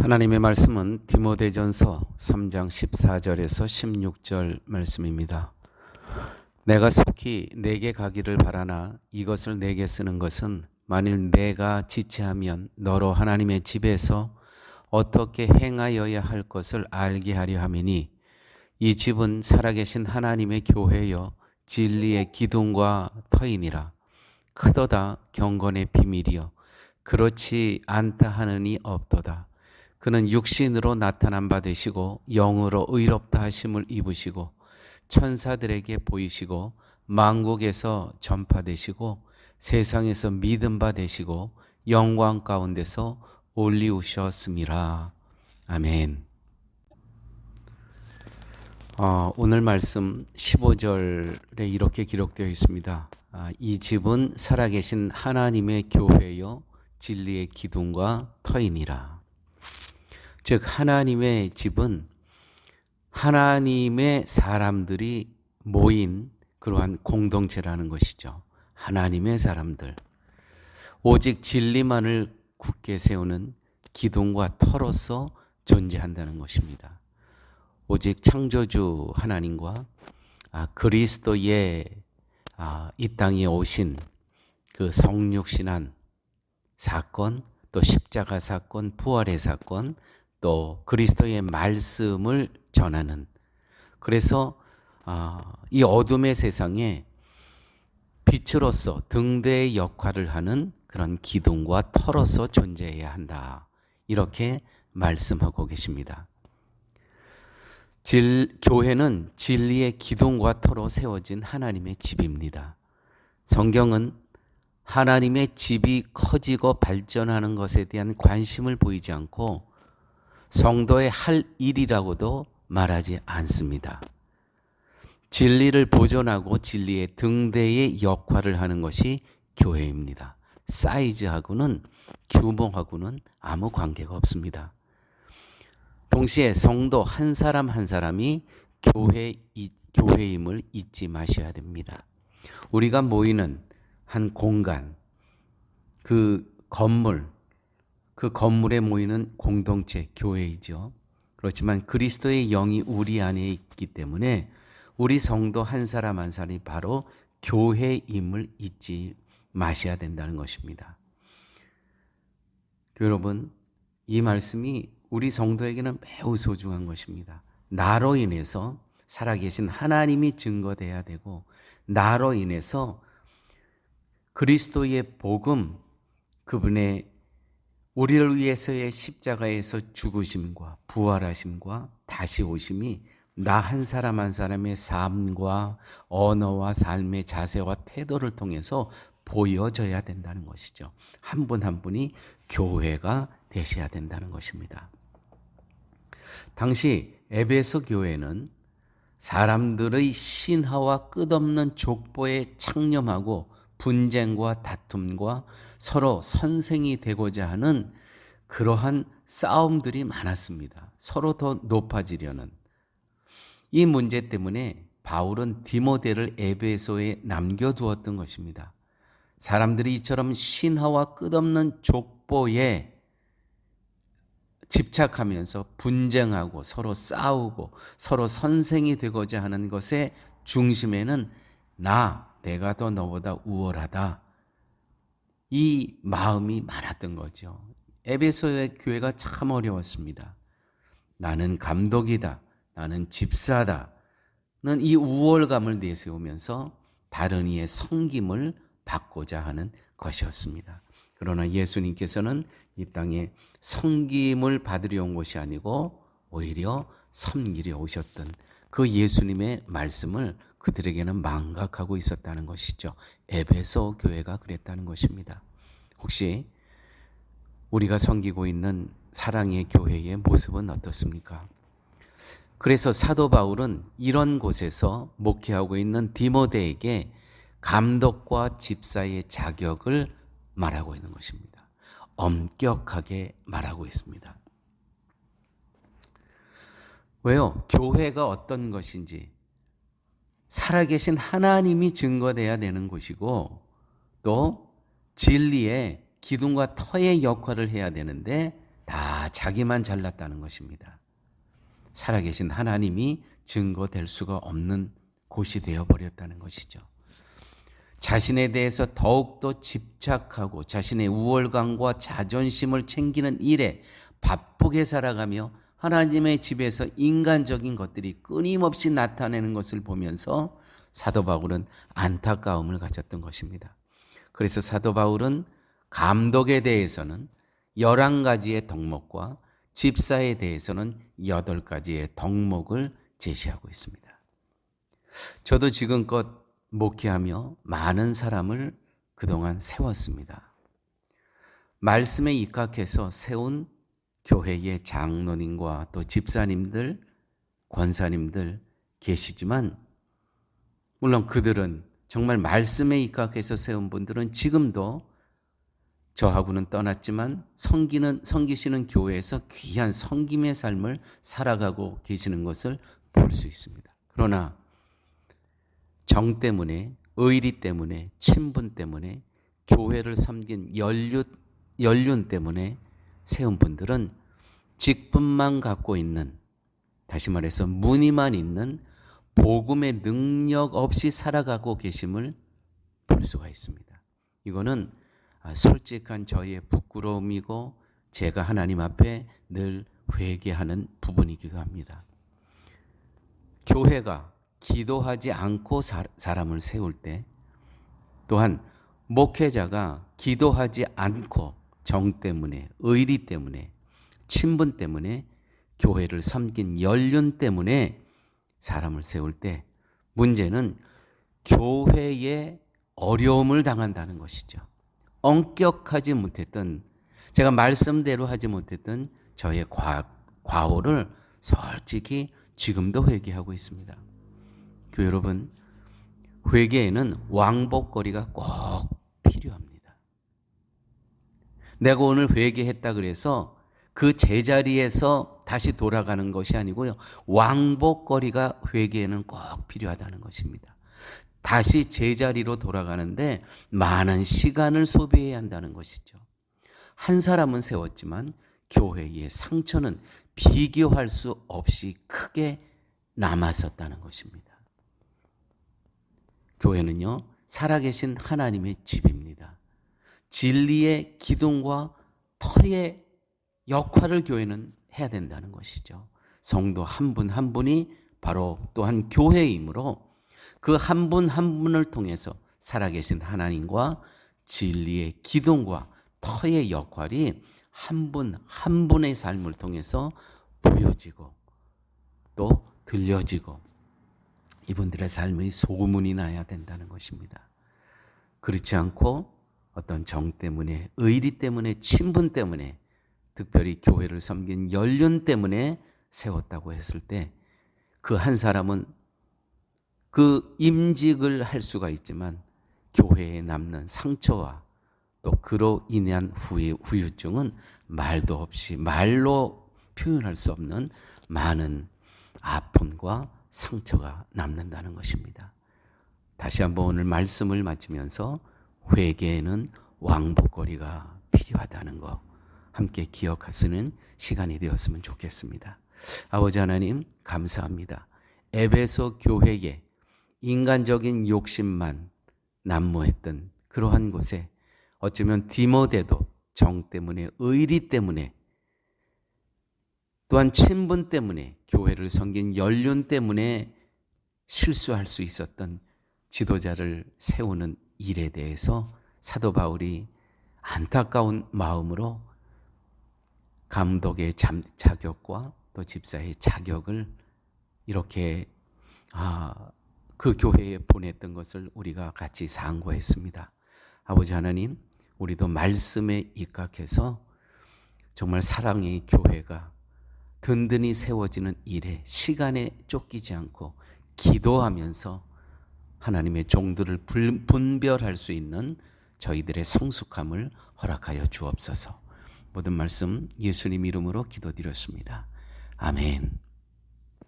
하나님의 말씀은 디모데전서 3장 14절에서 16절 말씀입니다. 내가 속히 내게 가기를 바라나 이것을 내게 쓰는 것은 만일 내가 지체하면 너로 하나님의 집에서 어떻게 행하여야 할 것을 알게 하려 함이니 이 집은 살아계신 하나님의 교회여 진리의 기둥과 터이니라. 크도다 경건의 비밀이여 그렇지 않다 하느니 없도다. 그는 육신으로 나타난 바 되시고 영으로 의롭다 하심을 입으시고 천사들에게 보이시고 만국에서 전파되시고 세상에서 믿음 바 되시고 영광 가운데서 올리우셨음이라. 아멘. 오늘 말씀 15절에 이렇게 기록되어 있습니다. 이 집은 살아계신 하나님의 교회요 진리의 기둥과 터이니라. 즉 하나님의 집은 하나님의 사람들이 모인 그러한 공동체라는 것이죠. 하나님의 사람들. 오직 진리만을 굳게 세우는 기둥과 터로서 존재한다는 것입니다. 오직 창조주 하나님과 그리스도의 이 땅에 오신 그 성육신한 사건, 또 십자가 사건, 부활의 사건, 또 그리스도의 말씀을 전하는, 그래서 이 어둠의 세상에 빛으로서 등대의 역할을 하는 그런 기둥과 터로서 존재해야 한다. 이렇게 말씀하고 계십니다. 교회는 진리의 기둥과 터로 세워진 하나님의 집입니다. 성경은 하나님의 집이 커지고 발전하는 것에 대한 관심을 보이지 않고 성도의 할 일이라고도 말하지 않습니다. 진리를 보존하고 진리의 등대의 역할을 하는 것이 교회입니다. 사이즈하고는 규모하고는 아무 관계가 없습니다. 동시에 성도 한 사람 한 사람이 교회임을 잊지 마셔야 됩니다. 우리가 모이는 한 공간, 그 건물에 모이는 공동체, 교회이죠. 그렇지만 그리스도의 영이 우리 안에 있기 때문에 우리 성도 한 사람 한 사람이 바로 교회임을 잊지 마셔야 된다는 것입니다. 여러분, 이 말씀이 우리 성도에게는 매우 소중한 것입니다. 나로 인해서 살아계신 하나님이 증거돼야 되고, 나로 인해서 그리스도의 복음, 그분의 우리를 위해서의 십자가에서 죽으심과 부활하심과 다시 오심이 나 한 사람 한 사람의 삶과 언어와 삶의 자세와 태도를 통해서 보여져야 된다는 것이죠. 한 분 한 분이 교회가 되셔야 된다는 것입니다. 당시 에베소 교회는 사람들의 신화와 끝없는 족보에 창념하고 분쟁과 다툼과 서로 선생이 되고자 하는 그러한 싸움들이 많았습니다. 서로 더 높아지려는. 이 문제 때문에 바울은 디모데를 에베소에 남겨두었던 것입니다. 사람들이 이처럼 신화와 끝없는 족보에 집착하면서 분쟁하고 서로 싸우고 서로 선생이 되고자 하는 것의 중심에는 내가 더 너보다 우월하다, 이 마음이 많았던 거죠. 에베소의 교회가 참 어려웠습니다. 나는 감독이다, 나는 집사다, 는 이 우월감을 내세우면서 다른 이의 섬김을 받고자 하는 것이었습니다. 그러나 예수님께서는 이 땅에 섬김을 받으려 온 것이 아니고 오히려 섬기려 오셨던 그 예수님의 말씀을 그들에게는 망각하고 있었다는 것이죠. 에베소 교회가 그랬다는 것입니다. 혹시 우리가 섬기고 있는 사랑의 교회의 모습은 어떻습니까? 그래서 사도 바울은 이런 곳에서 목회하고 있는 디모데에게 감독과 집사의 자격을 말하고 있는 것입니다. 엄격하게 말하고 있습니다. 왜요? 교회가 어떤 것인지, 살아계신 하나님이 증거돼야 되는 곳이고, 또 진리의 기둥과 터의 역할을 해야 되는데 다 자기만 잘났다는 것입니다. 살아계신 하나님이 증거될 수가 없는 곳이 되어버렸다는 것이죠. 자신에 대해서 더욱더 집착하고 자신의 우월감과 자존심을 챙기는 일에 바쁘게 살아가며 하나님의 집에서 인간적인 것들이 끊임없이 나타내는 것을 보면서 사도 바울은 안타까움을 가졌던 것입니다. 그래서 사도 바울은 감독에 대해서는 11가지의 덕목과 집사에 대해서는 8가지의 덕목을 제시하고 있습니다. 저도 지금껏 목회하며 많은 사람을 그동안 세웠습니다. 말씀에 입각해서 세운 교회의 장로님과 또 집사님들, 권사님들 계시지만 물론 그들은 정말 말씀에 입각해서 세운 분들은 지금도 저하고는 떠났지만 섬기시는 교회에서 귀한 섬김의 삶을 살아가고 계시는 것을 볼 수 있습니다. 그러나 정 때문에, 의리 때문에, 친분 때문에, 교회를 섬긴 연륜 때문에 세운 분들은 직분만 갖고 있는, 다시 말해서 무늬만 있는 복음의 능력 없이 살아가고 계심을 볼 수가 있습니다. 이거는 솔직한 저의 부끄러움이고 제가 하나님 앞에 늘 회개하는 부분이기도 합니다. 교회가 기도하지 않고 사람을 세울 때, 또한 목회자가 기도하지 않고 정 때문에, 의리 때문에, 친분 때문에, 교회를 섬긴 연륜 때문에 사람을 세울 때 문제는 교회에 어려움을 당한다는 것이죠. 엄격하지 못했던, 제가 말씀대로 하지 못했던 저의 과오를 솔직히 지금도 회개하고 있습니다. 교회 여러분, 회개에는 왕복거리가 꼭 필요합니다. 내가 오늘 회개했다 그래서 그 제자리에서 다시 돌아가는 것이 아니고요, 왕복거리가 회개에는 꼭 필요하다는 것입니다. 다시 제자리로 돌아가는데 많은 시간을 소비해야 한다는 것이죠. 한 사람은 세웠지만 교회의 상처는 비교할 수 없이 크게 남았었다는 것입니다. 교회는요, 살아계신 하나님의 집입니다. 진리의 기둥과 터의 역할을 교회는 해야 된다는 것이죠. 성도 한 분 한 분이 바로 또한 교회이므로 그 한 분 한 분을 통해서 살아계신 하나님과 진리의 기둥과 터의 역할이 한 분 한 분의 삶을 통해서 보여지고 또 들려지고 이분들의 삶의 소문이 나야 된다는 것입니다. 그렇지 않고 어떤 정 때문에, 의리 때문에, 친분 때문에, 특별히 교회를 섬긴 연륜 때문에 세웠다고 했을 때 그 한 사람은 그 임직을 할 수가 있지만 교회에 남는 상처와 또 그로 인한 후유증은 말도 없이, 말로 표현할 수 없는 많은 아픔과 상처가 남는다는 것입니다. 다시 한번 오늘 말씀을 마치면서 회개에는 왕복거리가 필요하다는 것 함께 기억하시는 시간이 되었으면 좋겠습니다. 아버지 하나님, 감사합니다. 에베소 교회에 인간적인 욕심만 난무했던 그러한 곳에 어쩌면 디모데도 정 때문에, 의리 때문에, 또한 친분 때문에, 교회를 섬긴 연륜 때문에 실수할 수 있었던 지도자를 세우는 일에 대해서 사도 바울이 안타까운 마음으로 감독의 자격과 또 집사의 자격을 이렇게 그 교회에 보냈던 것을 우리가 같이 상고했습니다. 아버지 하나님, 우리도 말씀에 입각해서 정말 사랑의 교회가 든든히 세워지는 일에 시간에 쫓기지 않고 기도하면서 하나님의 종들을 분별할 수 있는 저희들의 성숙함을 허락하여 주옵소서. 모든 말씀 예수님 이름으로 기도드렸습니다. 아멘.